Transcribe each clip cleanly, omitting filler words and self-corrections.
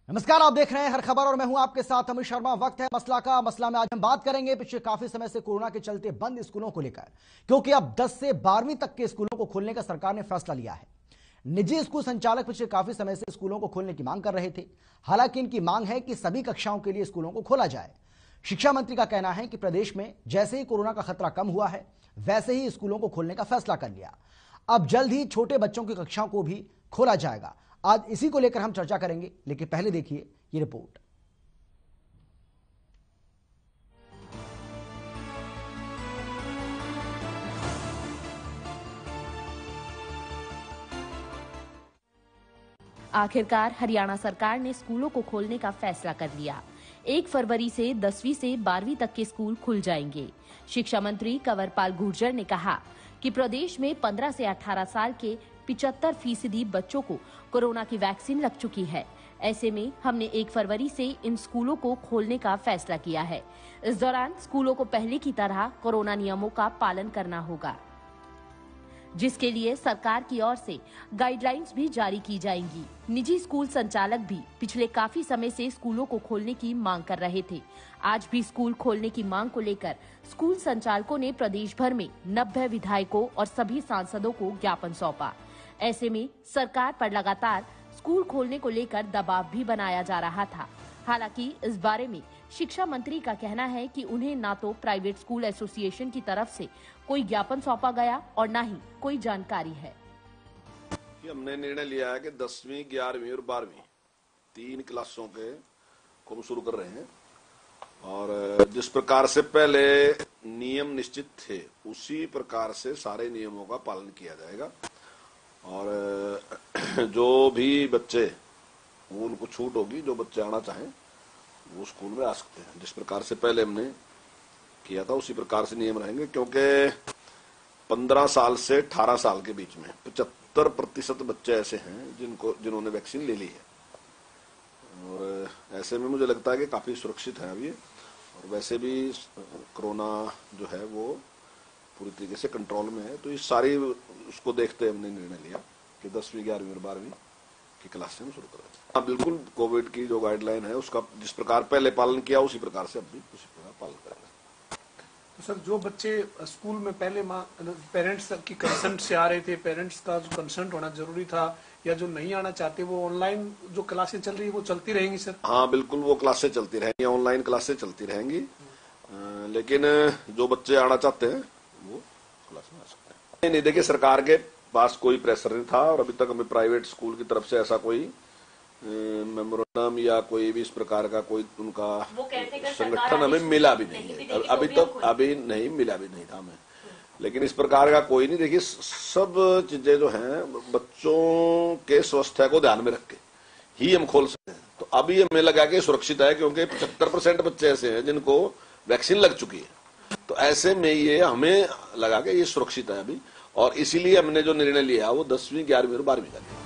नमस्कार, आप देख रहे हैं हर खबर और मैं हूं आपके साथ अमित शर्मा। वक्त है मसला का। मसला में आज हम बात करेंगे पिछले काफी समय से कोरोना के चलते बंद स्कूलों को लेकर, क्योंकि अब 10 से 12वीं तक के स्कूलों को खोलने का सरकार ने फैसला लिया है। निजी स्कूल संचालक पिछले काफी समय से स्कूलों को खोलने की मांग कर रहे थे। हालांकि इनकी मांग है कि सभी कक्षाओं के लिए स्कूलों को खोला जाए। शिक्षा मंत्री का कहना है कि प्रदेश में जैसे ही कोरोना का खतरा कम हुआ है, वैसे ही स्कूलों को खोलने का फैसला कर लिया। अब जल्द ही छोटे बच्चों की कक्षाओं को भी खोला जाएगा। आज इसी को लेकर हम चर्चा करेंगे, लेकिन पहले देखिए ये रिपोर्ट। आखिरकार हरियाणा सरकार ने स्कूलों को खोलने का फैसला कर लिया। 1 फरवरी से 10वीं से 12वीं तक के स्कूल खुल जाएंगे। शिक्षा मंत्री कंवरपाल गुर्जर ने कहा कि प्रदेश में 15 से 18 साल के 75% बच्चों को कोरोना की वैक्सीन लग चुकी है। ऐसे में हमने 1 फरवरी से इन स्कूलों को खोलने का फैसला किया है। इस दौरान स्कूलों को पहले की तरह कोरोना नियमों का पालन करना होगा, जिसके लिए सरकार की ओर से गाइडलाइंस भी जारी की जाएंगी। निजी स्कूल संचालक भी पिछले काफी समय से स्कूलों को खोलने की मांग कर रहे थे। आज भी स्कूल खोलने की मांग को लेकर स्कूल संचालकों ने प्रदेश भर में 90 विधायकों और सभी सांसदों को ज्ञापन सौंपा। ऐसे में सरकार पर लगातार स्कूल खोलने को लेकर दबाव भी बनाया जा रहा था। हालांकि इस बारे में शिक्षा मंत्री का कहना है कि उन्हें ना तो प्राइवेट स्कूल एसोसिएशन की तरफ से कोई ज्ञापन सौंपा गया और ना ही कोई जानकारी है। हमने निर्णय लिया है कि 10वीं, 11वीं और 12वीं 3 क्लासों के को हम शुरू कर रहे हैं और जिस प्रकार से पहले नियम निश्चित थे उसी प्रकार से सारे नियमों का पालन किया जाएगा और जो भी बच्चे उनको छूट होगी, जो बच्चे आना चाहें वो स्कूल में आ सकते हैं। जिस प्रकार से पहले हमने किया था उसी प्रकार से नियम रहेंगे, क्योंकि 15 साल से 18 साल के बीच में 75% बच्चे ऐसे हैं जिन्होंने वैक्सीन ले ली है और ऐसे में मुझे लगता है कि काफी सुरक्षित है अभी। और वैसे भी कोरोना जो है वो पूरी तरीके से कंट्रोल में है, तो इस सारी उसको देखते हमने निर्णय लिया कि 10वीं, 11वीं और 12वीं की क्लास से हम शुरू करें। हाँ, बिल्कुल कोविड की जो गाइडलाइन है उसका जिस प्रकार पहले पालन किया उसी प्रकार से अब भी उसी प्रकार पालन करेंगे। तो सर, जो बच्चे स्कूल में पहले पेरेंट्स की कंसेंट से आ रहे थे, पेरेंट्स का जो कंसेंट होना जरूरी था, या जो नहीं आना चाहते वो ऑनलाइन जो क्लासें चल रही है वो चलती रहेंगी सर? हाँ बिल्कुल, वो क्लासें चलती रहेंगी, ऑनलाइन क्लासें चलती रहेंगी। लेकिन जो बच्चे आना चाहते हैं वो क्लास में आ सकते हैं। नहीं, देखिए सरकार के पास कोई प्रेशर नहीं था और अभी तक हमें प्राइवेट स्कूल की तरफ से ऐसा कोई मेमोरेंडम या कोई भी इस प्रकार का कोई उनका संगठन हमें मिला भी नहीं है। अभी नहीं मिला भी नहीं था हमें, लेकिन इस प्रकार का कोई नहीं। देखिए सब चीजें जो हैं बच्चों के स्वास्थ्य को ध्यान में रख के ही हम खोल सकते हैं। तो अभी हमें लगा कि सुरक्षित है, क्योंकि 75% बच्चे ऐसे हैं जिनको वैक्सीन लग चुकी है। तो ऐसे में ये हमें लगा कि ये सुरक्षित है अभी, और इसीलिए हमने जो निर्णय लिया वो 10वीं, 11वीं और 12वीं का लिया।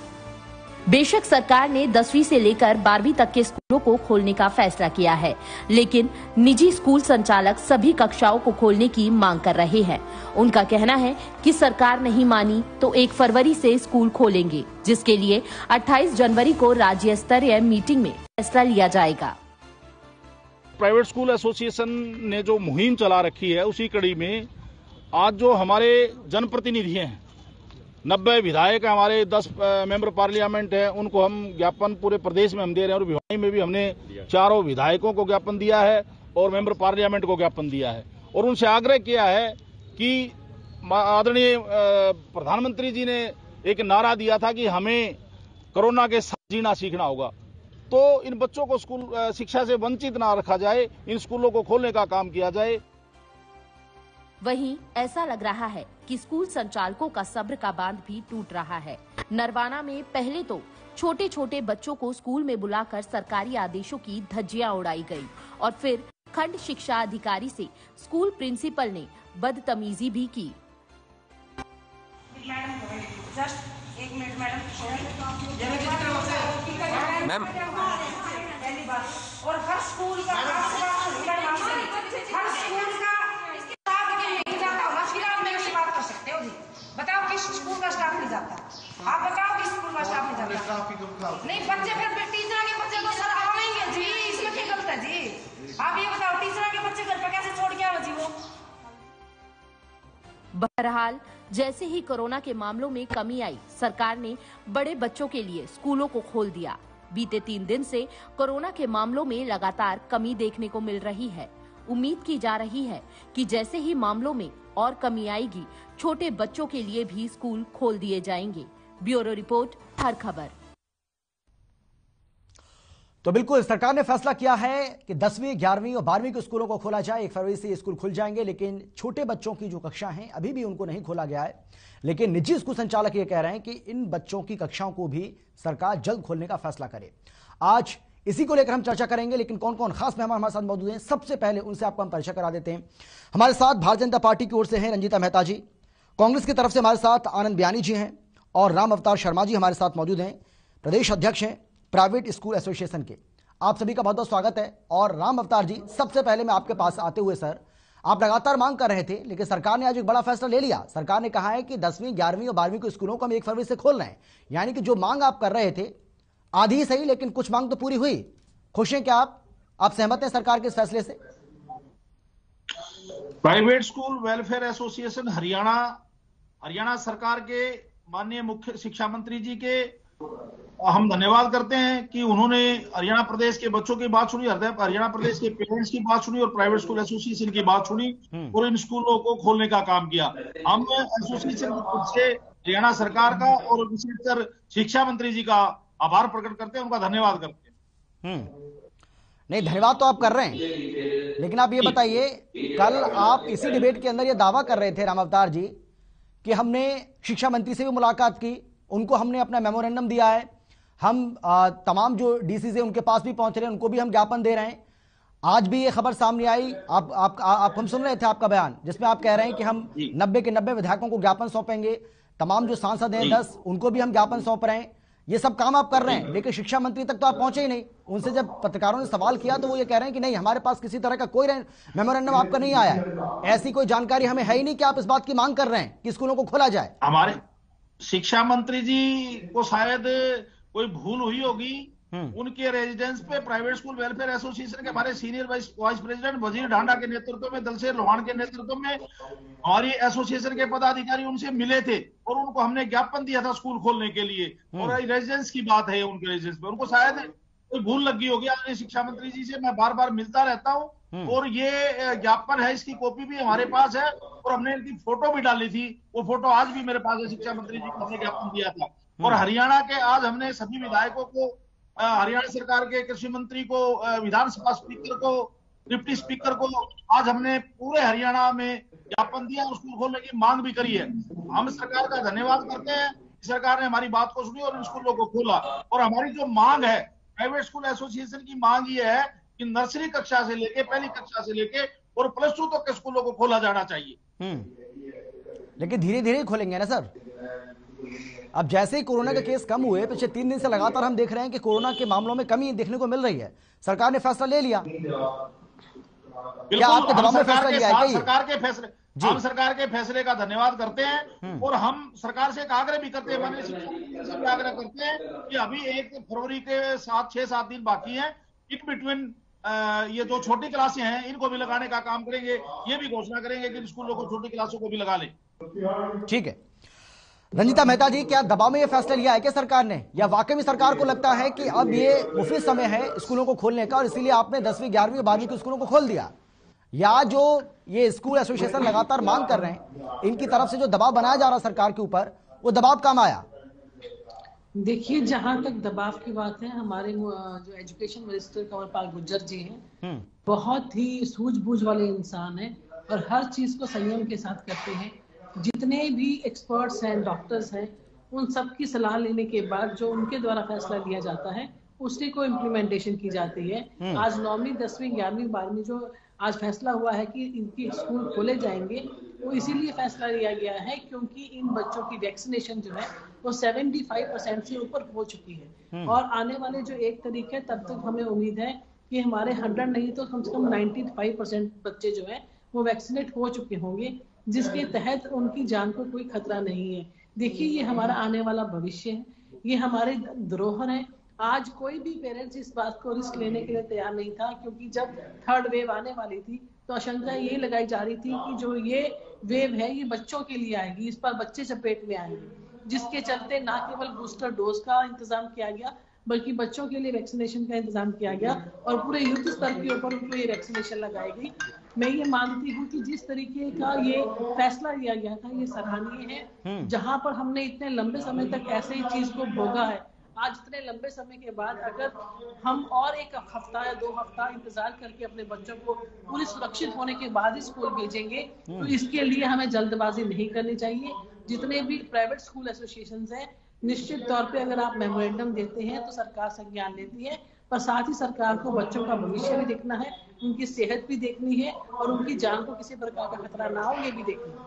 बेशक सरकार ने 10वीं से लेकर 12वीं तक के स्कूलों को खोलने का फैसला किया है, लेकिन निजी स्कूल संचालक सभी कक्षाओं को खोलने की मांग कर रहे हैं। उनका कहना है कि सरकार नहीं मानी तो 1 फरवरी से स्कूल खोलेंगे, जिसके लिए 28 जनवरी को राज्य स्तरीय मीटिंग में फैसला लिया जाएगा। प्राइवेट स्कूल एसोसिएशन ने जो मुहिम चला रखी है उसी कड़ी में आज जो हमारे जनप्रतिनिधि हैं, 90 विधायक हमारे, 10 मेंबर पार्लियामेंट है, उनको हम ज्ञापन पूरे प्रदेश में हम दे रहे हैं और भिवानी में भी हमने 4 विधायकों को ज्ञापन दिया है और मेंबर पार्लियामेंट को ज्ञापन दिया है और उनसे आग्रह किया है कि आदरणीय प्रधानमंत्री जी ने एक नारा दिया था कि हमें कोरोना के साथ जीना सीखना होगा, तो इन बच्चों को स्कूल शिक्षा से वंचित ना रखा जाए, इन स्कूलों को खोलने का काम किया जाए। वहीं ऐसा लग रहा है कि स्कूल संचालकों का सब्र का बांध भी टूट रहा है। नरवाना में पहले तो छोटे छोटे बच्चों को स्कूल में बुलाकर सरकारी आदेशों की धज्जियां उड़ाई गई और फिर खंड शिक्षा अधिकारी से स्कूल प्रिंसिपल ने बदतमीजी भी की। मैम, और हर स्कूल का बताओ किस स्कूल का स्टाफ नहीं जाता? आप बताओ किस स्कूल का स्टाफ नहीं जाता? नहीं, बच्चे फिर टीचर के बच्चे को सर आप ये बताओ तीसरा के बच्चे घर पे कैसे छोड़ के आवे जी वो? बहरहाल जैसे ही कोरोना के मामलों में कमी आई, सरकार ने बड़े बच्चों के लिए स्कूलों को खोल दिया। बीते 3 दिन से कोरोना के मामलों में लगातार कमी देखने को मिल रही है। उम्मीद की जा रही है कि जैसे ही मामलों में और कमी आएगी, छोटे बच्चों के लिए भी स्कूल खोल दिए जाएंगे। ब्यूरो रिपोर्ट, हर खबर। तो बिल्कुल सरकार ने फैसला किया है कि 10वीं, 11वीं और 12वीं के स्कूलों को खोला जाए। 1 फरवरी से ये स्कूल खुल जाएंगे, लेकिन छोटे बच्चों की जो कक्षा हैं अभी भी उनको नहीं खोला गया है। लेकिन निजी स्कूल संचालक ये कह रहे हैं कि इन बच्चों की कक्षाओं को भी सरकार जल्द खोलने का फैसला करे। आज इसी को लेकर हम चर्चा करेंगे, लेकिन कौन कौन खास मेहमान हमारे साथ मौजूद हैं, सबसे पहले उनसे आपको हम परिचय करा देते हैं। हमारे साथ भारतीय जनता पार्टी की ओर से हैं रंजीता मेहता जी, कांग्रेस की तरफ से हमारे साथ आनंद बयानी जी हैं और राम अवतार शर्मा जी हमारे साथ मौजूद हैं, प्रदेश अध्यक्ष हैं प्राइवेट स्कूल एसोसिएशन के। आप सभी का बहुत बहुत स्वागत है। और राम अवतार जी, सबसे पहले मैं आपके पास आते हुए सर, आप लगातार मांग कर रहे थे, लेकिन सरकार ने आज एक बड़ा फैसला ले लिया। सरकार ने कहा है कि 10वीं, 11वीं और 12वीं के स्कूलों को हम 1 फरवरी से खोल रहे हैं। यानी कि जो मांग आप कर रहे थे आधी सही, लेकिन कुछ मांग तो पूरी हुई। खुश हैं क्या आप सहमत हैं सरकार के इस फैसले से? Private school welfare association Haryana सरकार के माननीय मुख्य शिक्षा मंत्री जी के हम धन्यवाद करते हैं कि उन्होंने हरियाणा प्रदेश के बच्चों की बात सुनी, हरियाणा प्रदेश के पेरेंट्स की बात सुनी और प्राइवेट स्कूल एसोसिएशन की बात सुनी और इन स्कूलों को खोलने का काम किया। हम एसोसिएशन की तरफ से हरियाणा सरकार का और विशेषकर शिक्षा मंत्री जी का आभार प्रकट करते हैं, उनका धन्यवाद करते हैं। नहीं, धन्यवाद तो आप कर रहे हैं, लेकिन आप ये बताइए, कल आप इसी डिबेट के अंदर ये दावा कर रहे थे राम अवतार जी कि हमने शिक्षा मंत्री से भी मुलाकात की, उनको हमने अपना मेमोरेंडम दिया है, हम तमाम जो डीसी से उनके पास भी पहुंच रहे हैं, उनको भी हम ज्ञापन दे रहे हैं। आज भी ये खबर सामने आई, आप हम सुन रहे थे आपका बयान, जिसमें आप कह रहे हैं कि हम 90 के 90 विधायकों को ज्ञापन सौंपेंगे, तमाम जो सांसद हैं 10 उनको भी हम ज्ञापन सौंप रहे हैं। ये सब काम आप कर रहे हैं, लेकिन शिक्षा मंत्री तक तो आप पहुंचे ही नहीं। उनसे जब पत्रकारों ने सवाल किया तो वो ये कह रहे हैं कि नहीं, हमारे पास किसी तरह का कोई मेमोरेंडम आपका नहीं आया है, ऐसी कोई जानकारी हमें है ही नहीं कि आप इस बात की मांग कर रहे हैं कि स्कूलों को खोला जाए। हमारे शिक्षा मंत्री जी को शायद कोई भूल हुई होगी, उनके रेजिडेंस पे प्राइवेट स्कूल वेलफेयर एसोसिएशन के हमारे सीनियर वाइस प्रेसिडेंट वजीर ढांडा के नेतृत्व में, दलसेर लोहान के नेतृत्व में हमारी एसोसिएशन के पदाधिकारी उनसे मिले थे और उनको हमने ज्ञापन दिया था स्कूल खोलने के लिए। और रेजिडेंस की बात है, उनके रेजिडेंस पे उनको शायद कोई भूल लगी होगी। आज शिक्षा मंत्री जी से मैं बार बार मिलता रहता हूँ और ये ज्ञापन है, इसकी कॉपी भी हमारे पास है और हमने इनकी फोटो भी डाली थी, वो फोटो आज भी मेरे पास है। शिक्षा मंत्री जी को हमने ज्ञापन दिया था और हरियाणा के आज हमने सभी विधायकों को, हरियाणा सरकार के कृषि मंत्री को, विधानसभा स्पीकर को, डिप्टी स्पीकर को, आज हमने पूरे हरियाणा में ज्ञापन दिया और स्कूल खोलने की मांग भी करी है। हम सरकार का धन्यवाद करते हैं, सरकार ने हमारी बात को सुनी और इन स्कूलों को खोला। और हमारी जो मांग है, प्राइवेट स्कूल एसोसिएशन की मांग ये है कि नर्सरी कक्षा से लेके, पहली कक्षा से लेके और +2 तक के स्कूलों को खोला जाना चाहिए। लेकिन धीरे धीरे खोलेंगे ना सर। अब जैसे ही कोरोना के केस कम हुए, पिछले 3 दिन से लगातार हम देख रहे हैं कि कोरोना के मामलों में कमी देखने को मिल रही है। सरकार ने फैसला ले लिया, क्या आपके दबाव में फैसला लिया है? सरकार के फैसले, हम सरकार के फैसले का धन्यवाद करते हैं और हम सरकार से एक आग्रह भी करते हैं, माननीय शिक्षा मंत्री से भी आग्रह करते हैं कि अभी 1 फरवरी के 6-7 दिन बाकी हैं, इन बिटवीन ये जो छोटी क्लासें हैं इनको भी लगाने का काम करेंगे। ये भी घोषणा करेंगे कि स्कूलों को, छोटी क्लासों को भी लगा लें। ठीक है रंजीता मेहता जी, क्या दबाव में यह फैसला लिया है क्या सरकार ने, या वाकई में सरकार को लगता है कि अब ये मुफ्त समय है स्कूलों को खोलने का और इसीलिए आपने 10वीं, 11वीं और 12वीं के स्कूलों को खोल दिया, या जो ये स्कूल एसोसिएशन लगातार मांग कर रहे हैं, इनकी तरफ से जो दबाव बनाया जा रहा है सरकार के ऊपर, वो दबाव काम आया? देखिए, जहां तक दबाव की बात है, हमारे जो एजुकेशन मिनिस्टर कंवरपाल गुर्जर जी हैं, बहुत ही सूझबूझ वाले इंसान हैं और हर चीज को संयम के साथ करते हैं। जितने भी एक्सपर्ट्स हैं, डॉक्टर्स हैं, उन सब की सलाह लेने के बाद जो उनके द्वारा फैसला लिया जाता है उसी को इम्प्लीमेंटेशन की जाती है। आज 9वीं, 10वीं, 11वीं, 12वीं जो आज फैसला हुआ है कि इनकी स्कूल खोले जाएंगे, वो इसीलिए फैसला लिया गया है क्योंकि इन बच्चों की वैक्सीनेशन जो है वो 75% से ऊपर हो चुकी है और आने वाले जो 1 तारीख है तब तक हमें उम्मीद है कि हमारे 100 नहीं तो कम से कम 95% बच्चे जो है वो वैक्सीनेट हो चुके होंगे, जिसके तहत उनकी जान को कोई खतरा नहीं है। देखिए, ये हमारा आने वाला भविष्य है, ये हमारे धरोहर है। आज कोई भी पेरेंट्स इस बात को रिस्क लेने के लिए तैयार नहीं था, क्योंकि जब थर्ड वेव आने वाली थी तो आशंका ये लगाई जा रही थी कि जो ये वेव है ये बच्चों के लिए आएगी, इस पर बच्चे चपेट में आएंगे, जिसके चलते न केवल बूस्टर डोज का इंतजाम किया गया बल्कि बच्चों के लिए वैक्सीनेशन का इंतजाम किया गया और पूरे युद्ध स्तर के ऊपर उनको ये वैक्सीनेशन लगाई गई। मैं ये मानती हूँ कि जिस तरीके का ये फैसला लिया गया था ये सराहनीय है। जहां पर हमने इतने लंबे समय तक ऐसे ही चीज को भोगा है, आज इतने लंबे समय के बाद अगर हम और एक हफ्ता या 2 हफ्ता इंतजार करके अपने बच्चों को पूरी सुरक्षित होने के बाद ही स्कूल भेजेंगे तो इसके लिए हमें जल्दबाजी नहीं करनी चाहिए। जितने भी प्राइवेट स्कूल एसोसिएशन हैं, निश्चित तौर पे अगर आप मेमोरेंडम देते हैं तो सरकार संज्ञान लेती है, पर साथ ही सरकार को बच्चों का भविष्य भी देखना है, उनकी सेहत भी देखनी है और उनकी जान को किसी प्रकार का खतरा ना हो ये भी देखना है।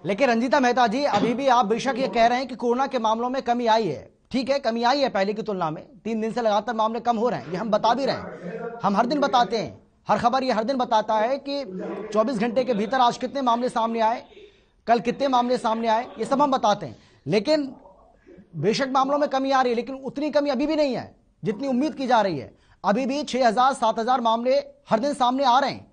लेकिन रंजीता मेहता जी, अभी भी आप बेशक ये कह रहे हैं कि कोरोना के मामलों में कमी आई है, ठीक है, कमी आई है पहले की तुलना में, 3 दिन से लगातार मामले कम हो रहे हैं, ये हम बता भी रहे हैं, हम हर दिन बताते हैं, हर खबर ये हर दिन बताता है कि 24 घंटे के भीतर आज कितने मामले सामने आए, कल कितने मामले सामने आए, ये सब हम बताते हैं। लेकिन बेशक मामलों में कमी आ रही है, लेकिन उतनी कमी अभी भी नहीं है जितनी उम्मीद की जा रही है। अभी भी 6,000-7,000 मामले हर दिन सामने आ रहे हैं।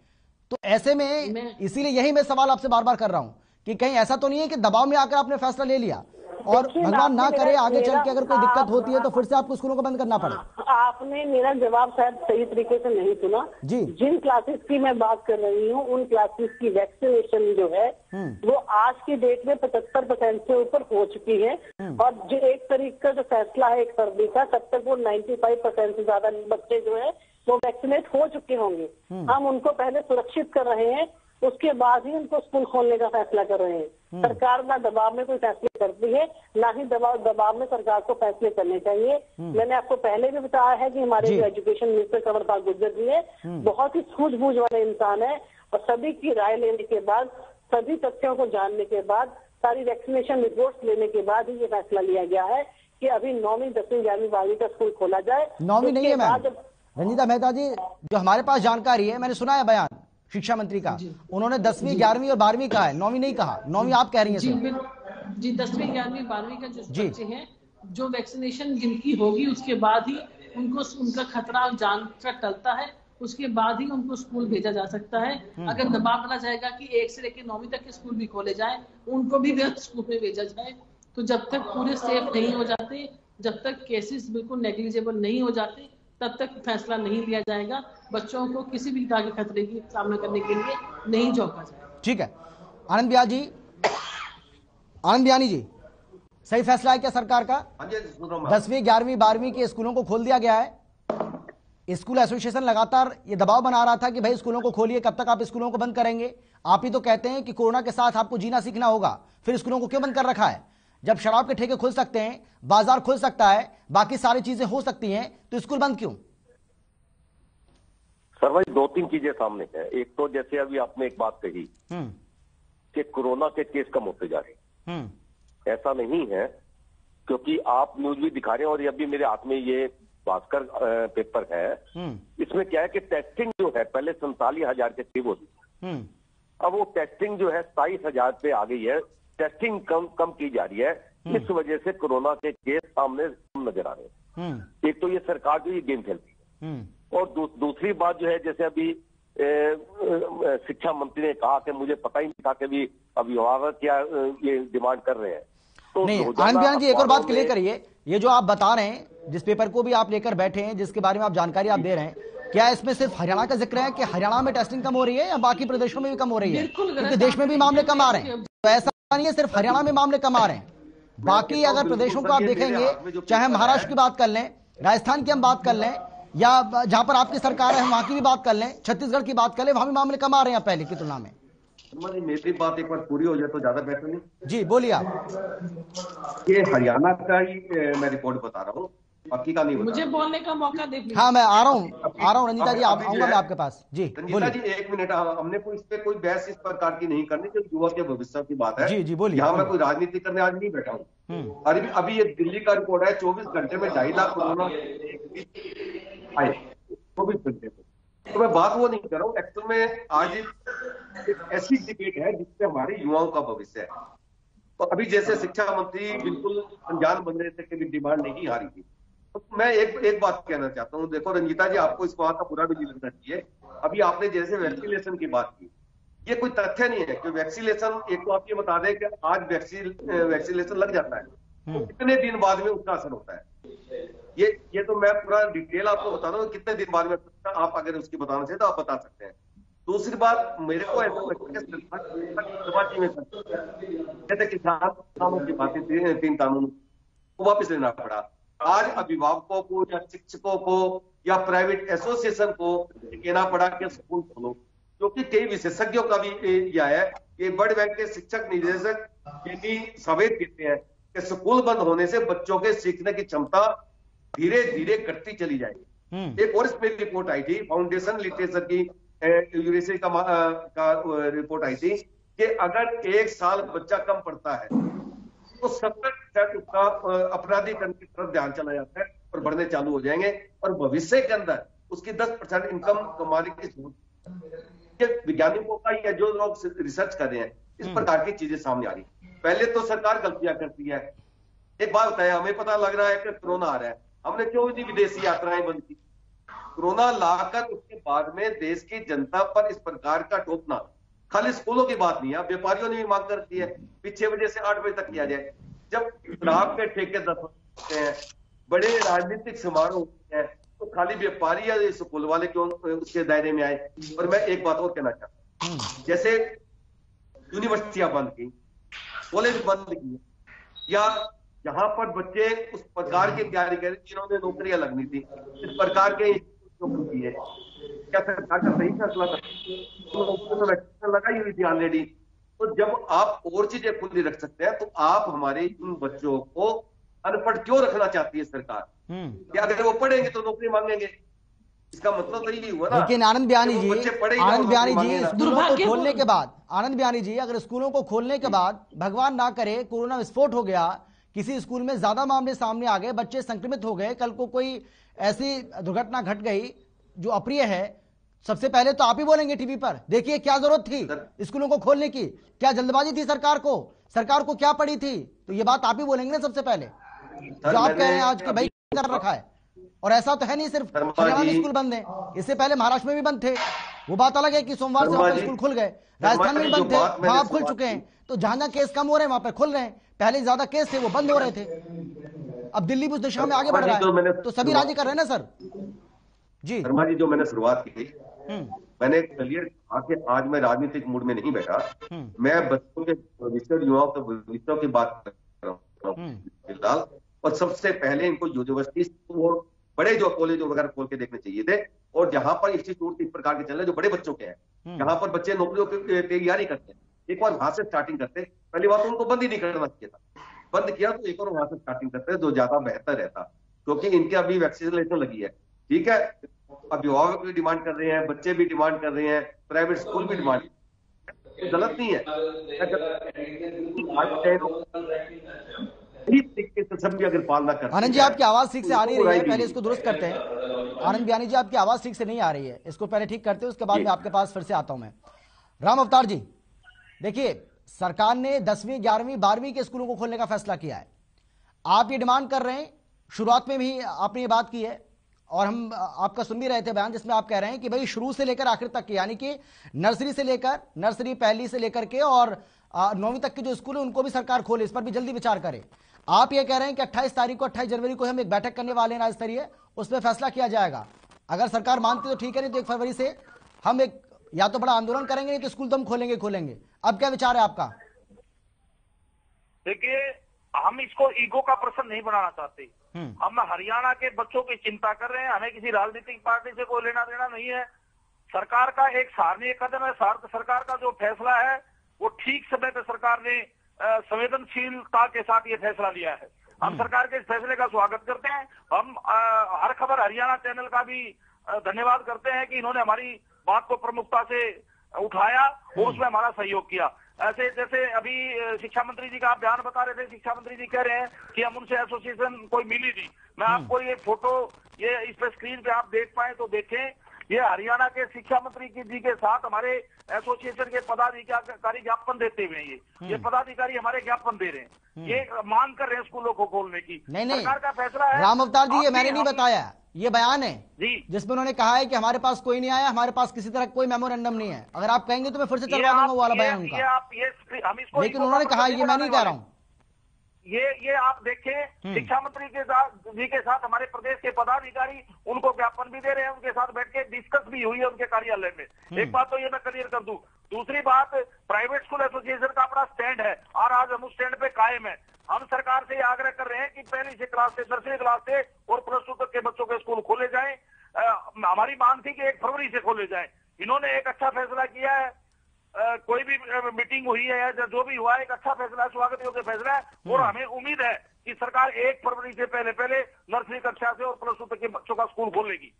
तो ऐसे में इसीलिए यही मैं सवाल आपसे बार बार कर रहा हूं कि कहीं ऐसा तो नहीं है कि दबाव में आकर आपने फैसला ले लिया और भगवान ना करे आगे चल के अगर कोई दिक्कत होती है तो फिर से आपको स्कूलों को बंद करना पड़े। आपने मेरा जवाब शायद सही तरीके से नहीं सुना जी। जिन क्लासेस की मैं बात कर रही हूँ उन क्लासेस की वैक्सीनेशन जो है वो आज की डेट में 75% से ऊपर हो चुकी है और जो एक तरीके का जो फैसला है 1 फरवरी का, तब तक वो 95% से ज्यादा बच्चे जो है वो वैक्सीनेट हो चुके होंगे। हम उनको पहले सुरक्षित कर रहे हैं, उसके बाद ही उनको स्कूल खोलने का फैसला कर रहे हैं। सरकार ना दबाव में कोई फैसले करती है, ना ही दबाव में सरकार को फैसले करने चाहिए। मैंने आपको पहले भी बताया है कि हमारे जो एजुकेशन मिनिस्टर कंवरपाल गुर्जर जी है बहुत ही सूझबूझ वाले इंसान है और सभी की राय लेने के बाद, सभी तथ्यों को जानने के बाद, सारी वैक्सीनेशन रिपोर्ट लेने के बाद ही ये फैसला लिया गया है कि अभी 9वीं 10वीं 11वीं 12वीं का स्कूल खोला जाए। 9वीं नहीं है मैम, रंजीता मेहता जी, जो हमारे पास जानकारी है, मैंने सुना है बयान शिक्षा मंत्री का, उन्होंने 10वीं 11वीं और 12वीं कहा है, 9वीं नहीं कहा। 9वीं आप कह रही हैं जी 10वीं 11वीं 12वीं का जो बच्चे हैं जो वैक्सीनेशन जिनकी होगी उसके बाद ही उनको उनका खतरा जान का टलता है, उसके बाद ही उनको स्कूल भेजा जा सकता है। अगर दबाव डाला जाएगा कि 1 से लेकर 9वीं तक के स्कूल भी खोले जाए, उनको भी स्कूल में भेजा जाए, तो जब तक पूरे सेफ नहीं हो जाते, जब तक केसेस बिल्कुल नेग्लिजिबल नहीं हो जाते, तब तक फैसला नहीं लिया जाएगा। बच्चों को किसी भी तरह के खतरे की सामना करने के लिए नहीं झोंका जाएगा। ठीक है, आनंद बियानी जी, सही फैसला है क्या सरकार का? 10वीं 11वीं 12वीं के स्कूलों को खोल दिया गया है। स्कूल एसोसिएशन लगातार ये दबाव बना रहा था कि भाई स्कूलों को खोलिए, कब तक आप स्कूलों को बंद करेंगे? आप ही तो कहते हैं कि कोरोना के साथ आपको जीना सीखना होगा, फिर स्कूलों को क्यों बंद कर रखा है? जब शराब के ठेके खुल सकते हैं, बाजार खुल सकता है, बाकी सारी चीजें हो सकती हैं, तो स्कूल बंद क्यों? सर भाई 2-3 चीजें सामने है। एक तो जैसे अभी आपने एक बात कही कि कोरोना के केस कम होते जा रहे हैं, ऐसा नहीं है, क्योंकि आप न्यूज भी दिखा रहे हैं और अभी मेरे हाथ में ये भास्कर पेपर है। इसमें क्या है कि टेस्टिंग जो है पहले 47,000 के करीब होती है, अब वो टेस्टिंग जो है 27,000 पे आ गई है। टेस्टिंग कम की जा रही है, इस वजह से कोरोना के केस सामने नजर आ रहे हैं। एक तो ये सरकार जो ये गेम खेलती है और दूसरी बात जो है, जैसे अभी शिक्षा मंत्री ने कहा कि मुझे पता ही नहीं था कि अभी अभिभावक क्या ये डिमांड कर रहे हैं। तो नहीं, आनंद बियान जी, एक और बात क्लियर करिए, ये जो आप बता रहे हैं, जिस पेपर को भी आप लेकर बैठे हैं, जिसके बारे में आप जानकारी आप दे रहे हैं, क्या इसमें सिर्फ हरियाणा का जिक्र है कि हरियाणा में टेस्टिंग कम हो रही है या बाकी प्रदेशों में भी कम हो रही है? क्योंकि देश में भी मामले कम आ रहे हैं, तो ऐसा नहीं है सिर्फ हरियाणा में मामले कम आ रहे हैं, बाकी अगर प्रदेशों को आप देखेंगे, चाहे महाराष्ट्र की बात कर लें, राजस्थान की हम बात कर लें, या जहां पर आपकी सरकार है वहां की भी बात कर लें, छत्तीसगढ़ की बात कर लें, वहां भी मामले कम आ रहे हैं पहले की तुलना में। मेरी बात एक बार पूरी हो जाए तो ज्यादा बेहतर नहीं? जी बोलिए आप। ये हरियाणा का ही मैं रिपोर्ट बता रहा हूँ, बाकी का नहीं बता। मुझे बोलने का मौका दे। हाँ मैं आ रहा हूँ रंजीता जी, आऊंगा मैं आपके पास। जी रंजीता जी 1 मिनट, हमने कोई इस पे कोई बहस इस प्रकार की नहीं करनी, जो युवा के भविष्य की बात है। जी बोलिए। यहाँ मैं कोई राजनीति करने आज नहीं बैठा हूँ। अभी ये दिल्ली का रिपोर्ट है, 24 घंटे में 2.5 लाख कोरोना आए, 24 घंटे में। तो मैं बात वो नहीं कर रहा हूँ, एक्चुअल में आज एक ऐसी डिबेट है जिससे हमारे युवाओं का भविष्य है। तो अभी जैसे शिक्षा मंत्री बिल्कुल अनजान बन रहे थे कि डिमांड नहीं आ रही थी, तो मैं एक बात कहना चाहता हूँ। देखो रंजीता जी, आपको इस बात का बुरा भी नहीं लगना चाहिए। अभी आपने जैसे वैक्सीनेशन की बात की, ये कोई तथ्य नहीं है कि वैक्सीनेशन, एक तो आप ये बता दें कि आज वैक्सीनेशन लग जाता है तो कितने दिन बाद में उसका असर होता है। ये तो मैं पूरा डिटेल आपको बता रहा हूँ कितने दिन बाद में, आप अगर उसकी बताना चाहिए तो आप बता सकते हैं। दूसरी बात, मेरे को ऐसा लगता है जैसे किसानों की बातें थी, 3 कानून को वापस लेना पड़ा। आज अभिभावकों को या शिक्षकों को या प्राइवेट एसोसिएशन को कहना पड़ा कि स्कूल खोलो, क्योंकि कई विशेषज्ञों का भी यह है कि वर्ल्ड बैंक के शिक्षक निदेशक ये भी सवेद कहते हैं कि स्कूल बंद होने से बच्चों के सीखने की क्षमता धीरे धीरे घटती चली जाएगी। एक और इसमें रिपोर्ट आई थी, फाउंडेशन लिटरेचर की यूनिवर्सिटी का रिपोर्ट आई थी कि अगर 1 साल बच्चा कम पढ़ता है तो 70% उसका अपराधीकरण की तरफ ध्यान चला जाता है और बढ़ने चालू हो जाएंगे, और भविष्य के अंदर उसकी 10% इनकम कमाने की वैज्ञानिकों का या जो लोग रिसर्च कर रहे हैं, इस प्रकार की चीजें सामने आ रही। पहले तो सरकार गलतियां करती है। एक बात बताया, हमें पता लग रहा है कि कोरोना आ रहा है, हमने क्यों नहीं विदेशी यात्राएं बंद की? कोरोना लाकर उसके बाद में देश की जनता पर इस प्रकार का टोकना, खाली स्कूलों की बात नहीं है, व्यापारियों ने भी मांग करती है कि 6 बजे से 8 बजे तक किया जाए। जब शराब के ठेके 10 होते हैं, बड़े राजनीतिक समारोह होते हैं, तो खाली व्यापारी या स्कूल वाले क्यों उसके दायरे में आए? और मैं एक बात और कहना चाहता हूं, जैसे यूनिवर्सिटियां बंद की, कॉलेज बंद किए, या जहां पर बच्चे उस प्रकार की तैयारी करें जिन्होंने नौकरियां लगनी थी, इस प्रकार के की है, क्या सरकार का सही फैसला था? तो वैक्सीन लगाई हुई थी ऑलरेडी। तो जब आप और चीजें खुली रख सकते हैं तो आप हमारे इन बच्चों को अनपढ़ क्यों रखना चाहती है सरकार? क्या अगर वो पढ़ेंगे तो नौकरी मांगेंगे? इसका मतलब तो यही हुआ ना। लेकिन आनंद बियानी जी, स्कूलों को खोलने के बाद, आनंद बियानी जी, अगर स्कूलों को खोलने के बाद भगवान ना करे कोरोना विस्फोट हो गया, किसी स्कूल में ज्यादा मामले सामने आ गए, बच्चे संक्रमित हो गए, कल को कोई ऐसी दुर्घटना घट गई जो अप्रिय है, सबसे पहले तो आप ही बोलेंगे टीवी पर, देखिए क्या जरूरत थी स्कूलों को खोलने की, क्या जल्दबाजी थी सरकार को क्या पड़ी थी? तो ये बात आप ही बोलेंगे ना सबसे पहले, जो आप कह रहे हैं आज की भाई कर रखा है। और ऐसा तो है नहीं सिर्फ हरियाणा में स्कूल बंद है, इससे पहले महाराष्ट्र में भी बंद थे। वो बात अलग है कि सोमवार से वहां पर स्कूल खुल गए, राजस्थान में भी बंद थे, वहां आप खुल चुके हैं। तो जहां जहां केस कम हो रहे हैं वहां पर खुल रहे हैं, पहले ज्यादा केस थे वो बंद हो रहे थे, अब दिल्ली भी उस दिशा में आगे बढ़ रहा है, तो सभी राज्य कर रहे हैं ना सर जी। शर्मा जी, जो मैंने शुरुआत की, मैंने क्लियर कहा कि आज मैं राजनीतिक मूड में नहीं बैठा, मैं बच्चों के भविष्य, युवाओं के भविष्य की बात कर रहा हूँ फिलहाल। और सबसे पहले इनको यूनिवर्सिटी और बड़े जो कॉलेज वगैरह खोल के देखने चाहिए थे, और जहां पर इंस्टीट्यूट इस प्रकार के चल रहे जो बड़े बच्चों के हैं, जहां पर बच्चे नौकरियों की तैयारी करते हैं, एक बार वहां से स्टार्टिंग करते। पहली बात तो उनको बंद ही नहीं करना चाहिए था, बंद किया तो एक और वहां से स्टार्टिंग करते जो ज्यादा बेहतर रहता, क्योंकि इनके अभी वैक्सीनेशन लगी है। ठीक है, अभिभावक भी डिमांड कर रहे हैं, बच्चे भी डिमांड कर रहे हैं, प्राइवेट स्कूल भी डिमांड, गलत नहीं है। अगर पालना करते, आनंद जी आपकी आवाज ठीक से आ नहीं रही है, पहले इसको दुरुस्त करते हैं। आनंद बियानी जी आपकी आवाज ठीक से नहीं आ रही है, इसको पहले ठीक करते हैं, उसके बाद में आपके पास फिर से आता हूं मैं। राम अवतार जी, देखिए सरकार ने 10वीं 11वीं 12वीं के स्कूलों को खोलने का फैसला किया है, आप ये डिमांड कर रहे हैं, शुरुआत में भी आपने ये बात की है और हम आपका सुन भी रहे थे बयान, जिसमें आप कह रहे हैं कि भाई शुरू से लेकर आखिर तक के, यानी कि नर्सरी से लेकर, नर्सरी पहली से लेकर के और 9वीं तक के जो स्कूल है उनको भी सरकार खोले, इस पर भी जल्दी विचार करे। आप ये कह रहे हैं कि 28 तारीख को 28 जनवरी को हम एक बैठक करने वाले हैं राज्य स्तरीय, उसमें फैसला किया जाएगा। अगर सरकार मानती तो ठीक है, नहीं तो 1 फरवरी से हम एक या तो बड़ा आंदोलन करेंगे, नहीं तो स्कूल तो हम खोलेंगे। अब क्या विचार है आपका? देखिए, हम इसको ईगो का प्रश्न नहीं बनाना चाहते, हम हरियाणा के बच्चों की चिंता कर रहे हैं, हमें किसी राजनीतिक पार्टी से कोई लेना देना नहीं है। सरकार का एक सराहनीय कदम है, सरकार का जो फैसला है वो ठीक समय पे सरकार ने संवेदनशीलता के साथ ये फैसला लिया है। हम सरकार के इस फैसले का स्वागत करते हैं। हम हर खबर हरियाणा चैनल का भी धन्यवाद करते हैं कि इन्होंने हमारी बात को प्रमुखता से उठाया और उसमें हमारा सहयोग किया। ऐसे जैसे अभी शिक्षा मंत्री जी का आप बयान बता रहे थे, शिक्षा मंत्री जी कह रहे हैं कि हम उनसे एसोसिएशन कोई मिली थी। मैं आपको ये फोटो, ये इस पे स्क्रीन पे आप देख पाए तो देखें, ये हरियाणा के शिक्षा मंत्री जी के साथ हमारे एसोसिएशन के पदाधिकारी ज्ञापन देते हुए ये पदाधिकारी हमारे ज्ञापन दे रहे हैं, ये मांग कर रहे हैं स्कूलों को खोलने की। नहीं सरकार का फैसला है। राम अवतार जी, ये मैंने नहीं बताया, ये बयान है जी, जिसमें उन्होंने कहा है कि हमारे पास कोई नहीं आया, हमारे पास किसी तरह कोई मेमोरेंडम नहीं है। अगर आप कहेंगे तो मैं फिर से चलवा दूंगा वो वाला बयान उनका, लेकिन उन्होंने कहा, ये मैं नहीं कह रहा हूँ। ये आप देखें, शिक्षा मंत्री के साथ हमारे प्रदेश के पदाधिकारी उनको ज्ञापन भी दे रहे हैं, उनके साथ बैठ के डिस्कस भी हुई है उनके कार्यालय में। एक बात तो ये मैं क्लियर कर दूं। दूसरी बात, प्राइवेट स्कूल एसोसिएशन का अपना स्टैंड है और आज हम उस स्टैंड पे कायम है। हम सरकार से आग्रह कर रहे हैं कि पहली से क्लास से, नर्सरी क्लास से और प्लस 2 तक के बच्चों के स्कूल खोले जाएं। हमारी मांग थी कि 1 फरवरी से खोले जाएं। इन्होंने एक अच्छा फैसला किया है। कोई भी मीटिंग हुई है, जो भी हुआ, एक अच्छा फैसला, स्वागत योग्य फैसला है। और हमें उम्मीद है कि सरकार 1 फरवरी से पहले नर्सरी कक्षा से और प्लस 2 तक के बच्चों का स्कूल खोलेगी।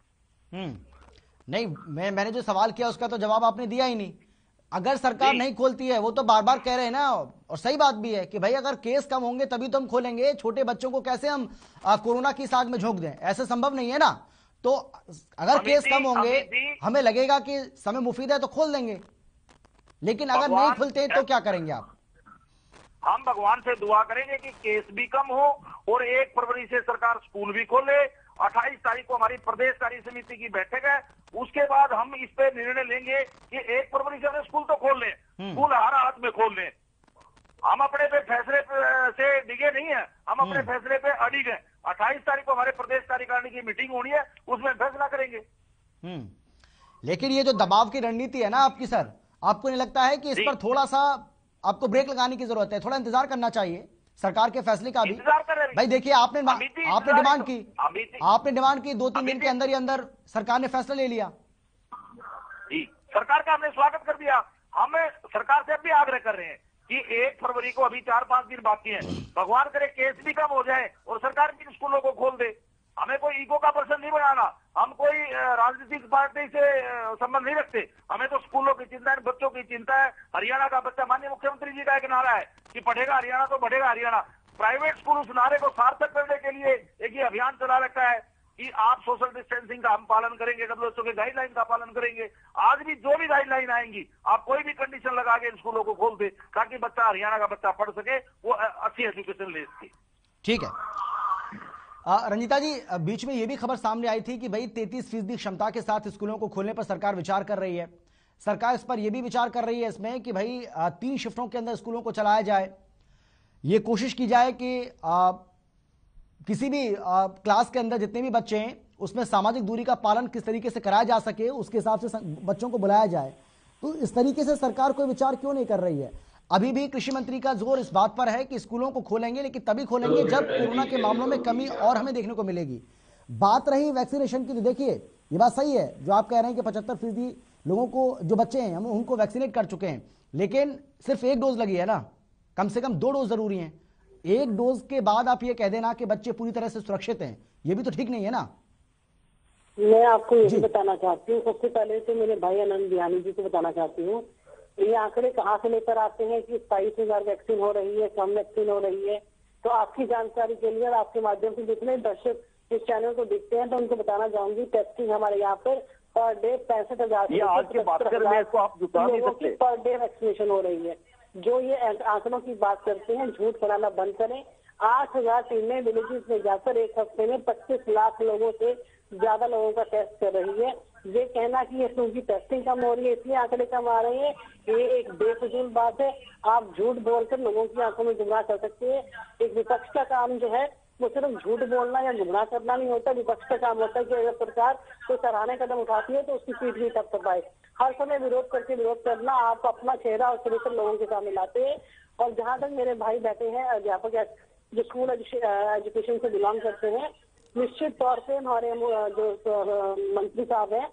नहीं, मैंने जो सवाल किया उसका तो जवाब आपने दिया ही नहीं। अगर सरकार नहीं खोलती है, वो तो बार बार कह रहे हैं ना, और सही बात भी है कि भाई अगर केस कम होंगे तभी तो हम खोलेंगे। छोटे बच्चों को कैसे हम कोरोना की साग में झोंक दें, ऐसे संभव नहीं है ना। तो अगर केस कम होंगे, हमें लगेगा कि समय मुफीद है तो खोल देंगे, लेकिन अगर नहीं खुलते तो क्या करेंगे आप? हम भगवान से दुआ करेंगे कि केस भी कम हो और 1 फरवरी से सरकार स्कूल भी खोले। 28 तारीख को हमारी प्रदेश कार्य समिति की बैठक है, उसके बाद हम इस पे निर्णय लेंगे कि 1 फरवरी से हमें स्कूल तो खोल लें, स्कूल हर हाथ में खोल लें। हम अपने पे फैसले से डिगे नहीं है, हम अपने फैसले पे अडिग हैं। 28 तारीख को हमारे प्रदेश कार्यकारिणी की मीटिंग होनी है, उसमें फैसला करेंगे। लेकिन ये जो दबाव की रणनीति है ना आपकी सर, आपको नहीं लगता है कि इस पर थोड़ा सा आपको ब्रेक लगाने की जरूरत है? थोड़ा इंतजार करना चाहिए सरकार के फैसले का भी। भाई देखिए, आपने डिमांड की, आपने डिमांड की 2-3 दिन के अंदर ही अंदर सरकार ने फैसला ले लिया। जी, सरकार का हमने स्वागत कर दिया। हम सरकार से भी आग्रह कर रहे हैं कि 1 फरवरी को अभी 4-5 दिन बाकी है, भगवान करे केस भी कम हो जाए और सरकार भी स्कूलों को खोल दे। हमें कोई ईगो का प्रश्न नहीं बनाना, हम कोई राजनीतिक पार्टी से संबंध नहीं रखते। हमें तो स्कूलों की चिंता है, बच्चों की चिंता है। हरियाणा का बच्चा, माननीय मुख्यमंत्री जी का एक नारा है कि पढ़ेगा हरियाणा तो बढ़ेगा हरियाणा। प्राइवेट स्कूल उस नारे को सार्थक करने के लिए एक ये अभियान चला रखा है कि आप सोशल डिस्टेंसिंग का हम पालन करेंगे, WHO के गाइडलाइन का पालन करेंगे। आज भी जो भी गाइडलाइन आएंगी, आप कोई भी कंडीशन लगा के स्कूलों को खोल दे ताकि बच्चा, हरियाणा का बच्चा पढ़ सके, वो अच्छी एजुकेशन ले सके। ठीक है रंजीता जी, बीच में यह भी खबर सामने आई थी कि भाई 33% क्षमता के साथ स्कूलों को खोलने पर सरकार विचार कर रही है। सरकार इस पर यह भी विचार कर रही है इसमें कि भाई 3 शिफ्टों के अंदर स्कूलों को चलाया जाए। ये कोशिश की जाए कि किसी भी क्लास के अंदर जितने भी बच्चे हैं उसमें सामाजिक दूरी का पालन किस तरीके से कराया जा सके, उसके हिसाब से बच्चों को बुलाया जाए। तो इस तरीके से सरकार कोई विचार क्यों नहीं कर रही है? अभी भी कृषि मंत्री का जोर इस बात पर है कि स्कूलों को खोलेंगे, लेकिन तभी खोलेंगे जब कोरोना के मामलों में कमी और हमें देखने को मिलेगी। बात रही वैक्सीनेशन की, तो देखिए ये बात सही है जो आप कह रहे हैं कि 75% लोगों को, जो बच्चे हैं, हम उनको वैक्सीनेट कर चुके हैं, लेकिन सिर्फ 1 डोज लगी है ना, कम से कम 2 डोज जरूरी हैं। 1 डोज के बाद आप ये कह देना कि बच्चे पूरी तरह से सुरक्षित हैं, ये भी तो ठीक नहीं है ना। मैं आपको यही बताना चाहती हूँ, सबसे पहले तो मेरे भाई आनंद बिहानी जी को बताना चाहती हूँ, ये आंकड़े कहाँ से लेकर आते हैं कि 27,000 वैक्सीन हो रही है, कम वैक्सीन हो रही है। तो आपकी जानकारी के लिए और आपके माध्यम से जितने दर्शक इस चैनल को देखते हैं तो उनको बताना चाहूंगी, टेस्टिंग हमारे यहाँ per day 65,000 per day vaccination हो रही है। जो ये आंकड़ों की बात करते हैं, झूठ फैलाना बंद करें। 8,000 टीमें विलेजेस में जाकर 1 हफ्ते में 25 लाख लोगों से ज्यादा लोगों का टेस्ट कर रही है। ये कहना कि ये क्योंकि टेस्टिंग कम हो रही है इसलिए आंकड़े कम आ रहे हैं, ये एक बेफजूल बात है। आप झूठ बोलकर लोगों की आंखों में गुमराह कर सकते हैं। एक विपक्ष का काम जो है वो सिर्फ झूठ बोलना या गुमराह करना नहीं होता। विपक्ष का काम होता है कि अगर सरकार कोई सराहनीय कदम उठाती है तो उसकी पीठ भी तब पाए। हर समय विरोध करना, आप अपना चेहरा और चरित्र लोगों के सामने लाते हैं। और जहाँ तक मेरे भाई बैठे हैं अध्यापक जो स्कूल एजुकेशन से बिलोंग करते हैं, निश्चित तौर से हमारे जो मंत्री साहब हैं,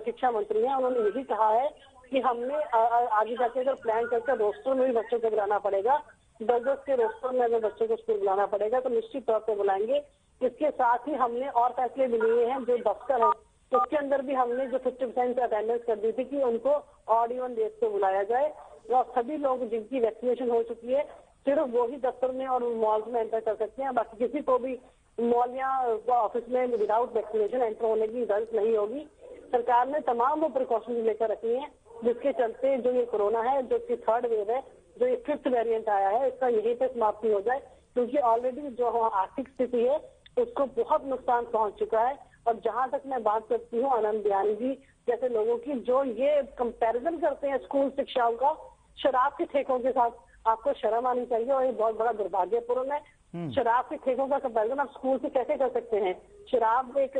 शिक्षा मंत्री हैं, उन्होंने यही कहा है कि हमने आगे जाके अगर प्लान करके रोस्टर में भी बच्चों को बुलाना पड़ेगा, 10-10 के रोस्टर में अगर बच्चों को स्कूल बुलाना पड़ेगा तो निश्चित तौर पर बुलाएंगे। इसके साथ ही हमने और फैसले भी लिए हैं। जो दफ्तर है उसके अंदर भी हमने जो 50% अटेंडेंस कर दी थी कि उनको ऑड इवन डेज पे बुलाया जाए, और सभी लोग जिनकी वैक्सीनेशन हो चुकी है सिर्फ वो ही दफ्तर में और मॉल्स में एंटर कर सकते हैं। बाकी किसी को भी मॉल या ऑफिस में विदाउट वैक्सीनेशन एंटर होने की इजाजत नहीं होगी। सरकार ने तमाम वो प्रिकॉशंस लेकर रखी है, जिसके चलते जो ये कोरोना है, जो इसकी थर्ड वेव है, जो ये 5th वेरिएंट आया है, इसका यहीं पे समाप्ति हो जाए, क्योंकि ऑलरेडी जो आर्थिक स्थिति है उसको बहुत नुकसान पहुंच चुका है। और जहां तक मैं बात करती हूँ आनंद बिहारी जी जैसे लोगों की, जो ये कंपैरिजन करते हैं स्कूल शिक्षाओं का शराब के ठेकों के साथ, आपको शर्म आनी चाहिए और ये बहुत बड़ा दुर्भाग्यपूर्ण है। शराब के ठेकों का कंपैरिजन आप स्कूल से कैसे कर सकते हैं? शराब एक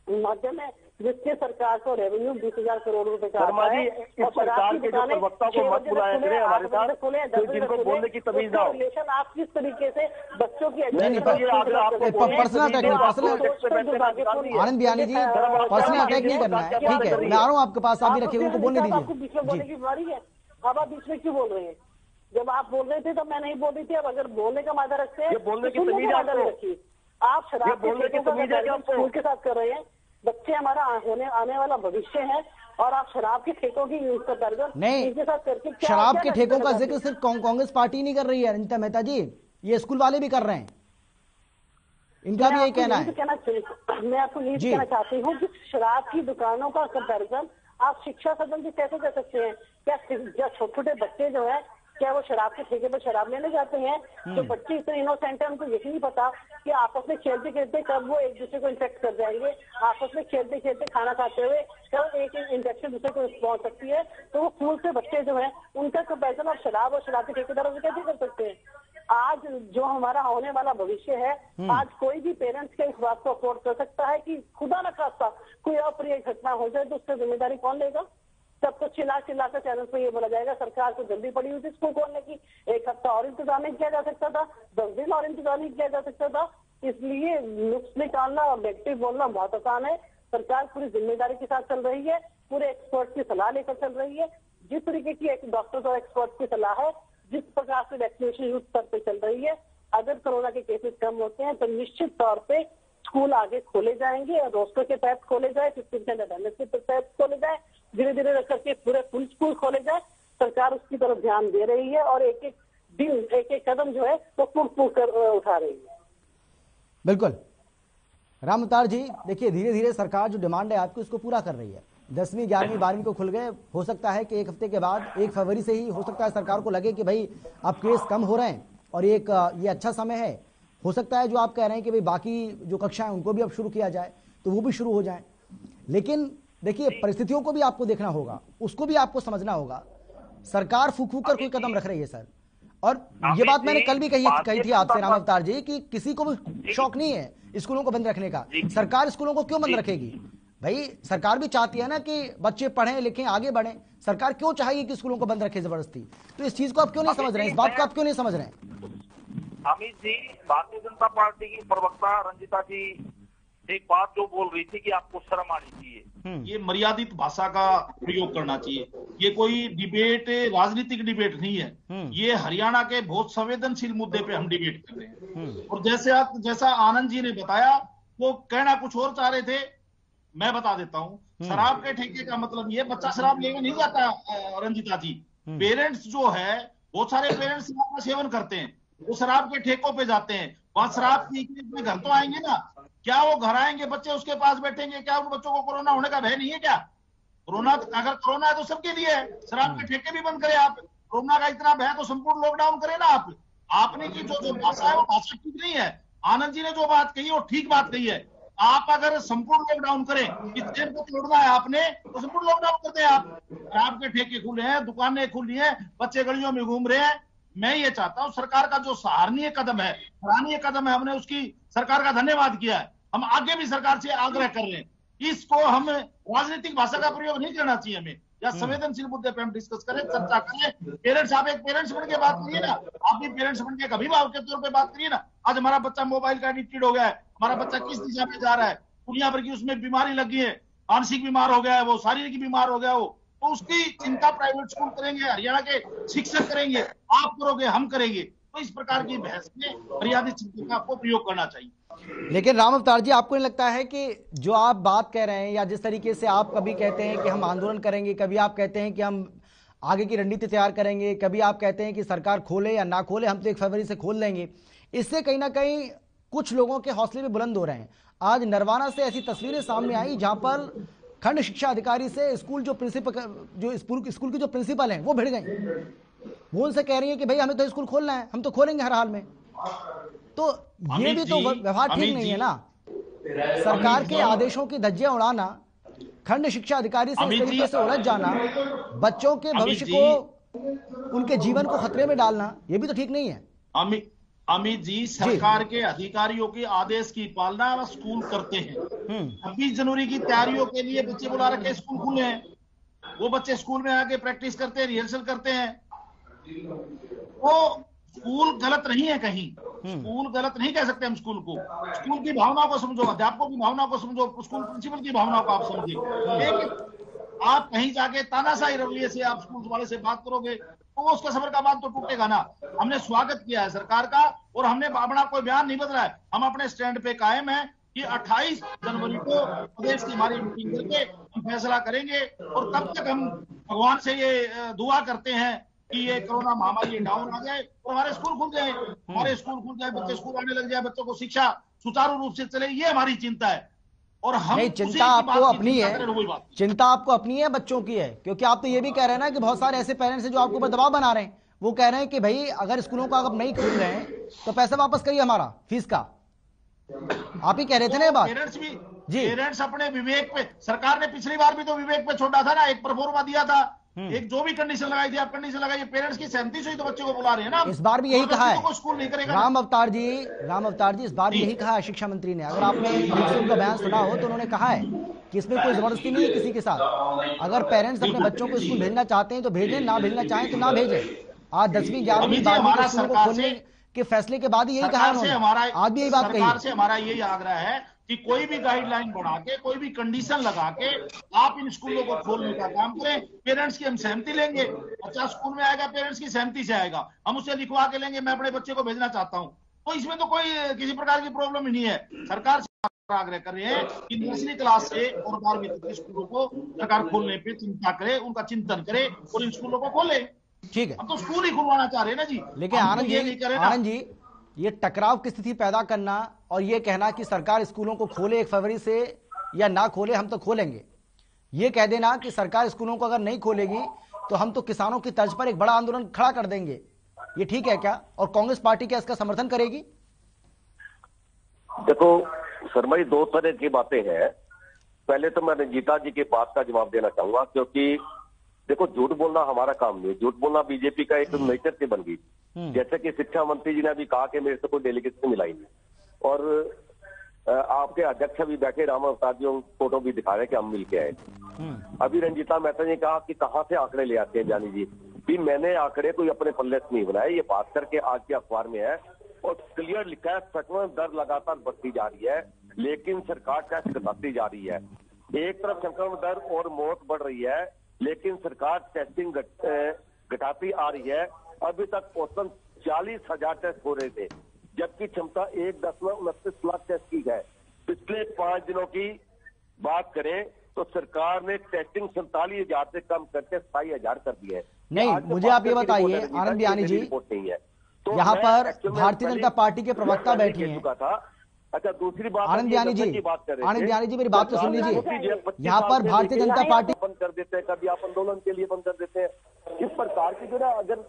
माध्यम है जिसके सरकार को रेवेन्यू 20,000 करोड़ रुपए का आता है, और शराब की दुकानें 6 बजे खुले, 8 बजे खुले, 10 बजे खुले। उसका रिलेशन आप किस तरीके से बच्चों की पर्सनल अटैक, आनंद बिहारी जी पर्सनल अटैक नहीं करना है, ठीक है? मैं आ रहा हूँ आपके पास, आप भी रखिए, उनको बोलने दीजिए। आपको बीच में बोलने की बीमारी है, अब आप बीच में क्यों बोल रहे हैं? जब आप बोल रहे थे तब मैं नहीं बोल रही थी, अब अगर बोलने का मादा रखते हैं बोलने की मादा रखिए। आप शराब के स्कूल के साथ कर रहे हैं, बच्चे हमारा आने वाला भविष्य है, और आप शराब के ठेकों की यूज का दर्जन नहीं, इनके साथ करके शराब के ठेकों का जिक्र सिर्फ कांग्रेस पार्टी नहीं कर रही है रंजिता मेहता जी, ये स्कूल वाले भी कर रहे हैं, इनका भी यही कहना है। मैं आपको यही कहना चाहती हूँ कि शराब की दुकानों का कंपैरिजन आप शिक्षा सदन से कैसे कर सकते हैं? क्या छोटे छोटे बच्चे जो है क्या वो शराब के ठेके पर शराब लेने जाते हैं? जो बच्चे इतने इनोसेंट है, उनको यही नहीं पता कि आपस में खेलते खेलते कब वो एक दूसरे को इन्फेक्ट कर जाएंगे, आपस में खेलते खेलते खाना खाते हुए कब एक इंजेक्शन दूसरे को पहुंच सकती है। तो वो स्कूल से बच्चे जो है उनका कंपैरिजन आप शराब और शराब के ठेकेदारों से कैसे कर सकते हैं? आज जो हमारा होने वाला भविष्य है, आज कोई भी पेरेंट्स के इस बात को अफोर्ड कर सकता है कि खुदा न खास्ता कोई अप्रिय घटना हो जाए तो उसकी जिम्मेदारी कौन लेगा? तब तो चिल्ला कर चैनल पे ये बोला जाएगा सरकार को जल्दी पड़ी हुई थी स्कूल खोलने की, 1 हफ्ता और इंतजार नहीं किया जा सकता था, 10 दिन और इंतजार नहीं किया जा सकता था। इसलिए नुक्स निकालना और नेगेटिव बोलना बहुत आसान है। सरकार पूरी जिम्मेदारी के साथ चल रही है, पूरे एक्सपर्ट की सलाह लेकर चल रही है। जिस तरीके की एक डॉक्टर्स और एक्सपर्ट की सलाह है, जिस प्रकार से वैक्सीनेशन युद्ध स्तर पर चल रही है, अगर कोरोना के केसेस कम होते हैं तो निश्चित तौर पे स्कूल आगे खोले जाएंगे और रोस्टर के तहत खोले जाए, 50% अटेंडेंस के तहत खोले जाए, धीरे धीरे करके पूरे फुल स्कूल खोले जाए। सरकार उसकी तरफ ध्यान दे रही है और एक एक दिन एक एक कदम जो है वो फूक कर उठा रही है। बिल्कुल राम अवतार जी, देखिए धीरे धीरे सरकार जो डिमांड है आपकी उसको पूरा कर रही है। 10वीं 11वीं 12वीं को खुल गए, हो सकता है कि 1 हफ्ते के बाद 1 फरवरी से ही हो सकता है सरकार को लगे कि भाई अब केस कम हो रहे हैं और ये अच्छा समय है। हो सकता है जो आप कह रहे हैं कि भाई बाकी जो कक्षाएं उनको भी अब शुरू किया जाए तो वो भी शुरू हो जाए, लेकिन देखिए परिस्थितियों को भी आपको देखना होगा, उसको भी आपको समझना होगा। सरकार फूक फूक कर कोई कदम रख रही है सर, और ये बात मैंने कल भी कही थी आपसे राम अवतार जी कि किसी को भी शौक नहीं है स्कूलों को बंद रखने का। सरकार स्कूलों को क्यों बंद रखेगी? भाई सरकार भी चाहती है ना कि बच्चे पढ़ें लिखें आगे बढ़ें। सरकार क्यों चाहेगी कि स्कूलों को बंद रखे जबरदस्ती? तो इस चीज को आप क्यों नहीं समझ रहे हैं, इस बात को आप क्यों नहीं समझ रहे हैं? अमित जी, भारतीय जनता पार्टी की प्रवक्ता रंजिता जी एक बात जो बोल रही थी कि आपको शर्म आनी चाहिए, ये मर्यादित भाषा का प्रयोग करना चाहिए। ये कोई डिबेट राजनीतिक डिबेट नहीं है, ये हरियाणा के बहुत संवेदनशील मुद्दे पे हम डिबेट कर रहे हैं। और जैसा आनंद जी ने बताया वो कहना कुछ और चाह रहे थे, मैं बता देता हूँ। शराब के ठेके का मतलब ये बच्चा शराब लेने नहीं जाता रंजिता जी। पेरेंट्स जो है, बहुत सारे पेरेंट्स शराब का सेवन करते हैं, वो शराब के ठेकों पे जाते हैं, वहां शराब पी के अपने घर तो आएंगे ना, क्या वो घर आएंगे बच्चे उसके पास बैठेंगे? क्या उन बच्चों को कोरोना होने का भय नहीं है क्या? अगर कोरोना है तो सबके लिए है। शराब के ठेके भी बंद करें आप। कोरोना का इतना भय तो संपूर्ण लॉकडाउन करें ना आप। आपने की जो भाषा है वो भाषा ठीक नहीं है। आनंद जी ने जो बात कही वो ठीक बात कही है। आप अगर संपूर्ण लॉकडाउन करें, इस ट्रेन को तोड़ना है आपने तो संपूर्ण लॉकडाउन करते हैं आप। शराब के ठेके खुले हैं, दुकानें खुली हैं, बच्चे गलियों में घूम रहे हैं। मैं ये चाहता हूं सरकार का जो सराहनीय कदम है, हमने उसकी सरकार का धन्यवाद किया है। हम आगे भी सरकार से आग्रह कर रहे हैं, इसको हम राजनीतिक भाषा का प्रयोग नहीं करना चाहिए। हमें या संवेदनशील मुद्दे पे हम डिस्कस करें, चर्चा करें। पेरेंट्स, आप एक पेरेंट्स बन के बात करिए ना, आप भी पेरेंट्स बन के कभी भाव के तौर पे बात करिए ना। आज हमारा बच्चा मोबाइल का एडिक्टेड हो गया है, हमारा बच्चा किस दिशा में जा रहा है, दुनिया भर की उसमें बीमारी लगी है, मानसिक बीमार हो गया है वो, शारीरिक बीमार हो गया वो, तो उसकी चिंता प्राइवेट स्कूल करेंगे, हरियाणा के शिक्षक करेंगे, आप करोगे, हम करेंगे। तो इस प्रकार की बहस में मर्यादित चिंता का आपको प्रयोग करना चाहिए। लेकिन राम अवतार जी, आपको नहीं लगता है कि जो आप बात कह रहे हैं या जिस तरीके से आप कभी कहते हैं कि हम आंदोलन करेंगे, कभी आप कहते हैं कि हम आगे की रणनीति तैयार करेंगे, कभी आप कहते हैं कि सरकार खोले या ना खोले हम तो 1 फरवरी से खोल देंगे, इससे कहीं ना कहीं कुछ लोगों के हौसले भी बुलंद हो रहे हैं। आज नरवाना से ऐसी तस्वीरें सामने आई जहां पर खंड शिक्षा अधिकारी से स्कूल जो स्कूल की जो प्रिंसिपल हैं वो भिड़ गई। वो उनसे कह रही है कि भाई हमें तो स्कूल खोलना है, हम तो खोलेंगे हर हाल में। तो ये भी तो व्यवहार ठीक नहीं है ना। सरकार के आदेशों की धज्जियां उड़ाना, खंड शिक्षा अधिकारी से इस तरीके से उलझ जाना, बच्चों के भविष्य को, उनके जीवन को खतरे में डालना, ये भी तो ठीक नहीं है। अमित जी, सरकार के अधिकारियों के आदेश की पालना स्कूल करते हैं। 26 जनवरी की तैयारियों के लिए बच्चे बुला रखे, स्कूल खुले हैं, वो बच्चे स्कूल में आके प्रैक्टिस करते हैं, रिहर्सल करते हैं। वो स्कूल गलत नहीं है, कहीं स्कूल गलत नहीं कह सकते हम स्कूल को। स्कूल की भावना को समझो, अध्यापकों की भावना को समझो, स्कूल प्रिंसिपल की भावना को आप समझिए। लेकिन आप कहीं जाके तानाशाही रवैये से आप स्कूल वाले से बात करोगे तो उसका सबर का बात तो टूटेगा ना। हमने स्वागत किया है सरकार का, और हमने अपना कोई बयान नहीं बदला है। हम अपने स्टैंड पे कायम है कि 28 जनवरी को प्रदेश की हमारी मीटिंग करके हम फैसला करेंगे। और तब तक हम भगवान से ये दुआ करते हैं कि ये कोरोना महामारी डाउन आ जाए और हमारे स्कूल खुल जाए, बच्चे स्कूल आने लग जाए, बच्चों को शिक्षा सुचारू रूप से चले, ये हमारी चिंता है। और हम नहीं, चिंता आपको अपनी है, चिंता आपको अपनी है, बच्चों की है। क्योंकि आप तो ये भी कह रहे हैं ना कि बहुत सारे ऐसे पेरेंट्स हैं जो आपके ऊपर दबाव बना रहे हैं। वो कह रहे हैं कि भाई अगर स्कूलों को अगर नहीं खुल रहे हैं तो पैसा वापस करिए हमारा, फीस का। आप ही कह रहे थे ना ये बात। पेरेंट्स भी पेरेंट्स अपने विवेक पे, सरकार ने पिछली बार भी तो विवेक पे छोड़ा था ना, एक प्रोफोर्मा दिया था, एक जो भी कंडीशन लगाई थी, आप कंडीशन लगाइए, पेरेंट्स की सहमति से ही तो बच्चों को बुला रहे हैं ना। इस बार भी यही कहा है स्कूल नहीं करेगा। राम अवतार जी इस बार भी यही कहा है शिक्षा मंत्री ने। अगर आपने उनका बयान सुना हो तो उन्होंने कहा है कि इसमें कोई जबरदस्ती नहीं है किसी के साथ। अगर पेरेंट्स अपने बच्चों को स्कूल भेजना चाहते हैं तो भेजें, ना भेजना चाहें तो ना भेजें। आज 10वीं 11वीं 12वीं स्कूलों को खोलने के फैसले के बाद यही कहा उन्होंने, आज भी यही बात कही। सरकार से हमारा यही आग्रह है कि कोई भी गाइडलाइन बना के, कोई भी कंडीशन लगा के आप इन स्कूलों को खोलने का काम करें। पेरेंट्स की हम सहमति लेंगे, बच्चा स्कूल में आएगा पेरेंट्स की सहमति से आएगा, हम उसे लिखवा के लेंगे, मैं अपने बच्चे को भेजना चाहता हूं। तो इसमें तो कोई किसी प्रकार की प्रॉब्लम ही नहीं है। सरकार से आग्रह कर रहे हैं कि नर्सरी क्लास से और 12वीं तक के स्कूलों को सरकार खोलने पे चिंता करे, उनका चिंतन करे और इन स्कूलों को खोले। ठीक है, हम तो स्कूल ही खुलवाना चाह रहे हैं ना जी। लेकिन आनंद जी ये टकराव की स्थिति पैदा करना और ये कहना कि सरकार स्कूलों को खोले 1 फरवरी से या ना खोले, हम तो खोलेंगे, ये कह देना कि सरकार स्कूलों को अगर नहीं खोलेगी तो हम तो किसानों की तर्ज पर एक बड़ा आंदोलन खड़ा कर देंगे, ये ठीक है क्या? और कांग्रेस पार्टी क्या इसका समर्थन करेगी? देखो शर्मा जी, 2 तरह की बातें हैं। पहले तो मैं रंजीता जी के बात का जवाब देना चाहूंगा, क्योंकि देखो झूठ बोलना हमारा काम नहीं है, झूठ बोलना बीजेपी का एक नेचर से बन गई। जैसे कि शिक्षा मंत्री जी ने अभी कहा कि मेरे से कोई डेलीगेशन मिलाई नहीं, और आपके अध्यक्ष अभी बैठे राम अवतार जी फोटो भी दिखा रहे कि हम मिल के आए। अभी रंजीता मेहता ने कहा कि कहाँ से आंकड़े ले आते हैं जानी जी, भी मैंने आंकड़े कोई अपने पल्ले से नहीं बनाए, ये बात करके आज के अखबार में है और क्लियर लिखा है, संक्रमण दर लगातार बढ़ती जा रही है लेकिन सरकार टैक्स घटाती जा रही है। एक तरफ संक्रमण दर और मौत बढ़ रही है लेकिन सरकार टेस्टिंग घटाती आ रही है। अभी तक औसतन 40,000 टेस्ट हो रहे थे, जबकि क्षमता 1.29 लाख टेस्ट की है। पिछले 5 दिनों की बात करें तो सरकार ने टेस्टिंग 47,000 से कम करके 27,000 कर दिया है। नहीं, मुझे आप ये बताइए आनंद बिहानी जी, यहाँ पर भारतीय जनता पार्टी के प्रवक्ता बैठे हैं। अच्छा, दूसरी बात आनंद बिहानी जी, मेरी बात तो सुन लीजिए। यहाँ पर भारतीय जनता पार्टी बंद कर देते हैं, कभी आप आंदोलन के लिए बंद कर देते हैं। इस प्रकार की जो ना, अगर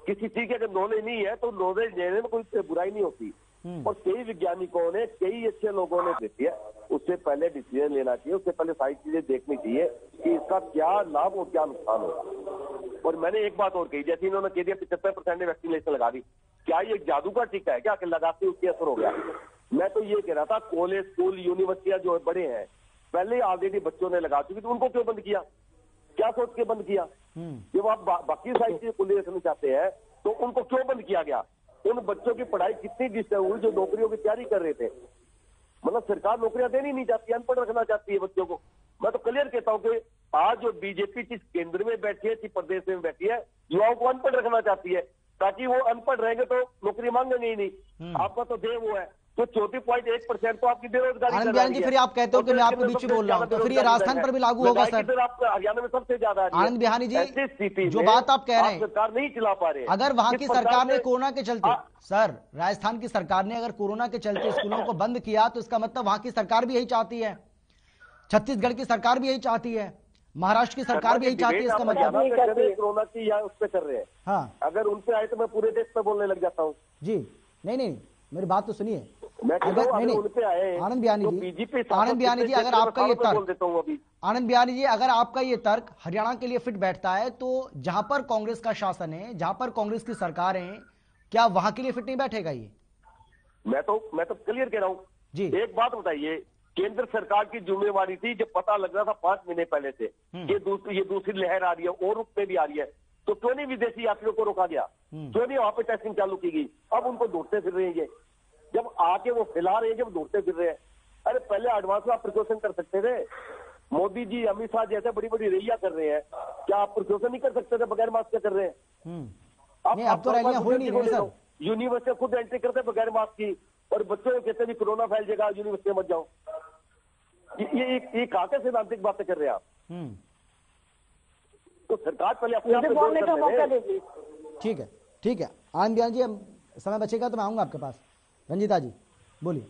किसी चीज की अगर नॉलेज नहीं है तो नॉलेज लेने में कोई बुराई नहीं होती। और कई वैज्ञानिकों ने, कई अच्छे लोगों ने देखी है, उससे पहले डिसीजन लेना चाहिए, उससे पहले सारी चीजें देखनी चाहिए कि इसका क्या लाभ और क्या नुकसान होगा। और मैंने एक बात और कही, जैसे इन्होंने कह दिया 75% ने वैक्सीनेशन लगा दी, क्या ये जादू का टीका है क्या कि लगाते उसके असर हो गया? मैं तो ये कह रहा था कॉलेज, स्कूल, यूनिवर्सिटियां जो बड़े हैं पहले ऑलरेडी बच्चों ने लगा चुकी, तो उनको क्यों बंद किया? क्या सोच के बंद किया? जब आप बाकी सारी चीजें खुले रखना चाहते हैं तो उनको क्यों बंद किया गया? उन बच्चों की पढ़ाई कितनी डिस्टर्ब हुई जो नौकरियों की तैयारी कर रहे थे। मतलब सरकार नौकरियां देनी नहीं चाहती, अनपढ़ रखना चाहती है बच्चों को। मैं तो क्लियर कहता हूं कि आज जो बीजेपी जिस केंद्र में बैठी है, जिस प्रदेश में बैठी है, युवाओं को अनपढ़ रखना चाहती है, ताकि वो अनपढ़ रहेंगे तो नौकरी मांगेंगे ही नहीं। आपका तो ध्येय वो है। तो 34.1% तो आपकी बेरोजगारी। आनंद बिहानी जी, फिर आप कहते हो कि मैं आपके बीच में बोल रहा हूं, तो फिर ये राजस्थान पर भी लागू होगा सर? हरियाणा में सबसे ज्यादा। आनंद बिहानी जी, जो बात आप कह रहे हैं, सरकार नहीं चला पा रहे। अगर वहां की सरकार ने कोरोना के चलते, सर राजस्थान की सरकार ने अगर कोरोना के चलते स्कूलों को बंद किया तो इसका मतलब वहां की सरकार भी यही चाहती है। छत्तीसगढ़ की सरकार भी यही चाहती है, महाराष्ट्र की सरकार भी यही चाहती है। इसका मतलब कोरोना की या उस पे कर रहे हैं। हाँ, अगर उनसे आए तो मैं पूरे देश पे बोलने लग जाता हूँ। जी नहीं, मेरी बात तो सुनिए। अगर उनपे आए आनंद बियानी जी, अगर आपका ये तर्क, आनंद बियानी जी, अगर आपका ये तर्क हरियाणा के लिए फिट बैठता है, तो जहां पर कांग्रेस का शासन है, जहां पर कांग्रेस की सरकार है, क्या वहां के लिए फिट नहीं बैठेगा ये? मैं तो क्लियर कह रहा हूँ जी। एक बात बताइए, केंद्र सरकार की जिम्मेवारी थी, जब पता लग रहा था 5 महीने पहले से ये दूसरी लहर आ रही है और रूप में भी आ रही है, तो क्यों नहीं विदेशी यात्रियों को रोका गया? क्यों नहीं वहां पे टेस्टिंग चालू की गई? अब उनको ढूंढते फिर रहे हैं ये, जब आके वो फैला रहे हैं, जब ढूंढते फिर रहे हैं। अरे पहले एडवांस में आप प्रिकॉशन कर सकते थे। मोदी जी, अमित शाह जैसे बड़ी बड़ी रैलियां कर रहे हैं, क्या आप प्रिकॉशन नहीं कर सकते थे? बगैर मास्क क्या कर रहे हैं? अब तो रैलियां हो ही नहीं रही सर। यूनिवर्सिटी खुद एंट्री करते बगैर मास्क की, और बच्चों को कहते भी कोरोना फैल जाएगा, यूनिवर्सिटी मत जाओ। ये कहाँ के सैद्धांतिक बातें कर रहे हैं आप? तो सरकार पहले अपने आप बोलने का मौका दे। ठीक है आनंद बियानी जी, समय बचेगा तो मैं आऊंगा आपके पास। रंजीता जी बोलिए।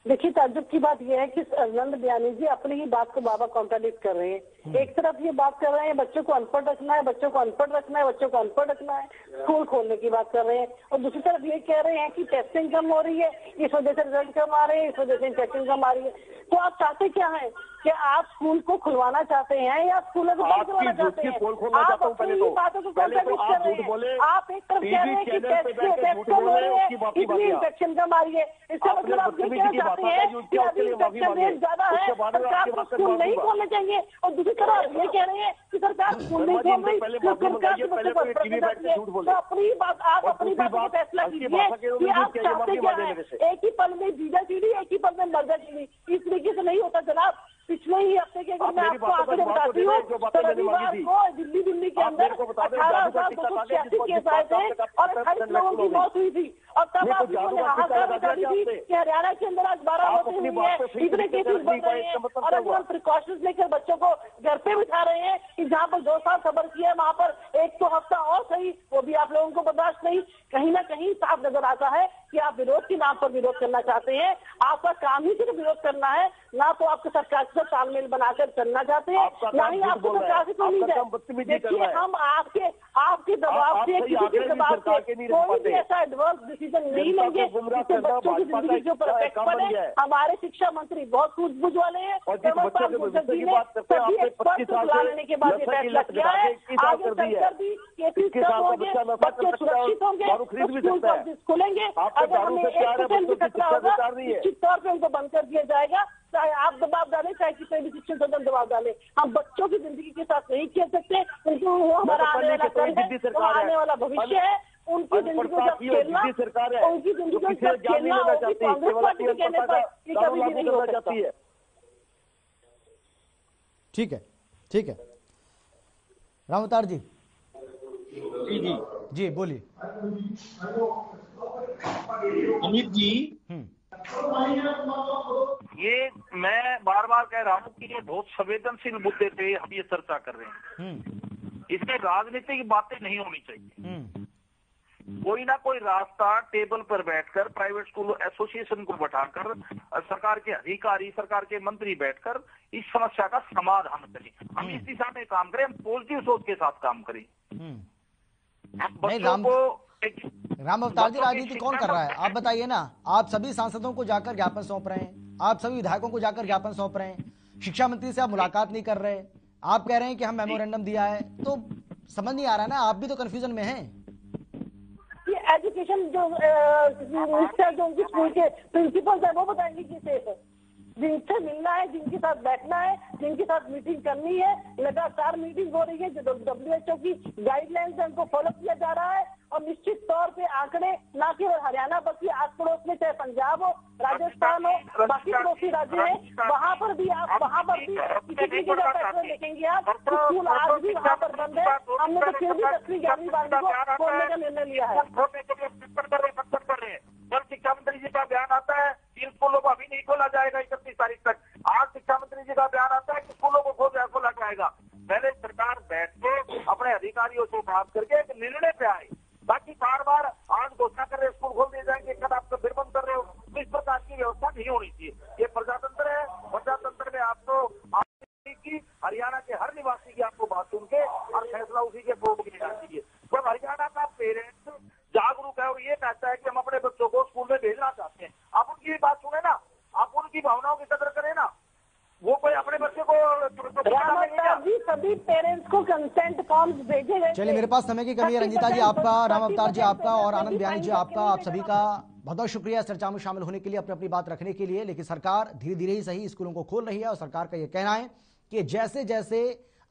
देखिए, ताज्जुब की बात यह है कि आनंद बियानी जी अपनी ही बात को बाबा कॉन्ट्राडिक्ट कर रहे हैं। एक तरफ ये बात कर रहे हैं बच्चों को अनपढ़ रखना है, बच्चों को अनपढ़ रखना है, बच्चों को अनपढ़ रखना है, स्कूल खोलने की बात कर रहे हैं, और दूसरी तरफ ये कह रहे हैं कि टेस्टिंग कम हो रही है, इस वजह से रिजल्ट कम आ रहे हैं, इस वजह से टेस्टिंग कम आ रही है। तो आप चाहते क्या है? क्या आप स्कूल को खुलवाना चाहते हैं या स्कूलों को बंद करवाना चाहते हैं? आप अपनी बातों को कॉन्ट्राडिक्ट कर रहे हैं। आप एक तरफ कह रहे हैं कि टेस्ट कम हो रहे हैं, इतनी इन्फेक्शन कम आ रही है, इसका मतलब आप ये कहना चाहते हैं कि अभी इन्फेक्शन रेट ज्यादा है, सरकार को स्कूल नहीं खोलने चाहिए, और दूसरी तरफ आप ये कह रहे हैं कि सरकार स्कूल नहीं खोल रही, सरकार के बच्चों को अनपढ़ बनाती है। तो अपनी बात, आप अपनी बात को फैसला कीजिए कि आप चाहते क्या है। एक ही पल में जीजा चीड़ी, एक ही पल में मर्दा चीड़ी, इस तरीके से नहीं होता जनाब। पिछले ही हफ्ते के मैं आपको आंकड़े बताती हूँ, तो रविवार को दिल्ली के अंदर 18,286 केस आए थे और 28 लोगों की मौत हुई थी। और तब आप लोगों ने हाहाकार मचा दी थी कि हरियाणा के अंदर आज 12 मौतें हुई है, इतने केसेस बढ़ रहे हैं, और अभी हम प्रिकॉशंस लेकर बच्चों को घर पे बिठा रहे हैं कि जहाँ पर 2 साल सबर किया वहाँ पर एक तो हफ्ता और सही, वो भी आप लोगों को बर्दाश्त नहीं। कहीं ना कहीं साफ नजर आता है कि आप विरोध के नाम पर विरोध करना चाहते हैं। आपका काम ही सिर्फ विरोध करना है, ना तो आपके सरकार से तालमेल बनाकर चलना चाहते हैं, ना ही आपको सरकार से उम्मीद है। देखिए, हम आपके दबाव से, किसी के दबाव से कोई भी ऐसा एडवर्स डिसीजन नहीं लेंगे जिससे बच्चों की जिंदगी के ऊपर इफेक्ट पड़े। हमारे शिक्षा मंत्री बहुत सूझबूझ वाले हैं, कंवर पाल गुर्जर जी ने सभी एक्सपर्ट को बुला लेने के बाद ये फैसला किया है। आगे चलकर भी केसेस कम होंगे, बच्चे सुरक्षित होंगे, स्कूल कॉलेज खुलेंगे। अगर हमें 1% भी खतरा होगा, निश्चित तौर पर उनको बंद कर दिया जाएगा। चाहे आप दबाव डालें, चाहे किसी भी शिक्षण सदन दबाव डालें, हम बच्चों की जिंदगी के साथ नहीं खेल सकते, क्योंकि वो हमारा आने वाला कल है, वो आने वाला भविष्य है। उनकी जिंदगी को जब खेलना, उनकी जिंदगी को जब खेलना होगी कांग्रेस पार्टी के कहने पर ये कभी भी नहीं हो सकता। ठीक है राम अवतार जी। जी बोलिए। अमित जी, ये मैं बार बार कह रहा हूँ कि ये बहुत संवेदनशील मुद्दे पे हम ये चर्चा कर रहे हैं। इसमें राजनीतिक बातें नहीं होनी चाहिए। कोई ना कोई रास्ता टेबल पर बैठकर प्राइवेट स्कूल एसोसिएशन को बैठाकर सरकार के अधिकारी, सरकार के मंत्री बैठकर इस समस्या का समाधान करें। हम इस दिशा में काम करें, हम पॉजिटिव सोच के साथ काम करें। बच्चों को राम अवतार जी, राजनीति कौन कर रहा है आप बताइए ना। आप सभी सांसदों को जाकर ज्ञापन सौंप रहे हैं, आप सभी विधायकों को जाकर ज्ञापन सौंप रहे हैं, शिक्षा मंत्री से आप मुलाकात नहीं कर रहे, आप कह रहे हैं कि हम मेमोरेंडम दिया है, तो समझ नहीं आ रहा ना, आप भी तो कंफ्यूजन में हैं। एजुकेशन जो उनके स्कूल के प्रिंसिपल्स है वो बताएंगे कि सेफ है। जिनसे मिलना है, जिनके साथ बैठना है, जिनके साथ मीटिंग करनी है, लगातार मीटिंग हो रही है, जो WHO की गाइडलाइंस है उनको फॉलो किया जा रहा है। और निश्चित तौर पे आंकड़े न केवल हरियाणा बल्कि आस पड़ोस में चाहे पंजाब हो, राजस्थान हो, बाकी पड़ोसी राज्य है, वहाँ पर भी किसी भी जगह पैटर्न देखेंगे आप। स्कूल आज भी वहाँ पर बंद है। हमने तो फिर भी 10वीं 11वीं 12वीं को खोलने का निर्णय लिया है। कल शिक्षा मंत्री जी का बयान आता है कि स्कूलों को अभी नहीं खोला जाएगा 31 तारीख तक। आज शिक्षा मंत्री जी का बयान आता है कि स्कूलों को खोला जाएगा। पहले सरकार बैठ के अपने अधिकारियों से बात करके एक निर्णय पे आए, बाकी बार बार आज घोषणा कर रहे स्कूल खोल दिए जाएंगे, कल आप फिर बंद कर रहे हो। इस प्रकार की व्यवस्था नहीं होनी चाहिए। ये प्रजातंत्र है, प्रजातंत्र में आपको सभी पेरेंट्स को कंसेंट फॉर्म्स भेजे गए। चलिए, मेरे पास समय की कमी है। रंजीता जी आपका, राम अवतार जी आपका और आनंद बयानी जी आपका, आप सभी का बहुत बहुत शुक्रिया इस चर्चा में शामिल होने के लिए, अपनी अपनी बात रखने के लिए। लेकिन सरकार धीरे धीरे ही सही स्कूलों को खोल रही है और सरकार का यह कहना है कि जैसे जैसे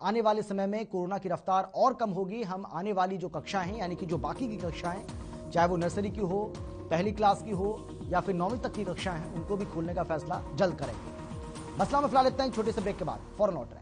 आने वाले समय में कोरोना की रफ्तार और कम होगी, हम आने वाली जो कक्षाएं हैं, यानी कि जो बाकी की कक्षाएं, चाहे वो नर्सरी की हो, पहली क्लास की हो या फिर 9वीं तक की कक्षाएं हैं, उनको भी खोलने का फैसला जल्द करेंगे। मसला में फिलहाल इतना ही, छोटे से ब्रेक के बाद फौरन लौट रहे हैं।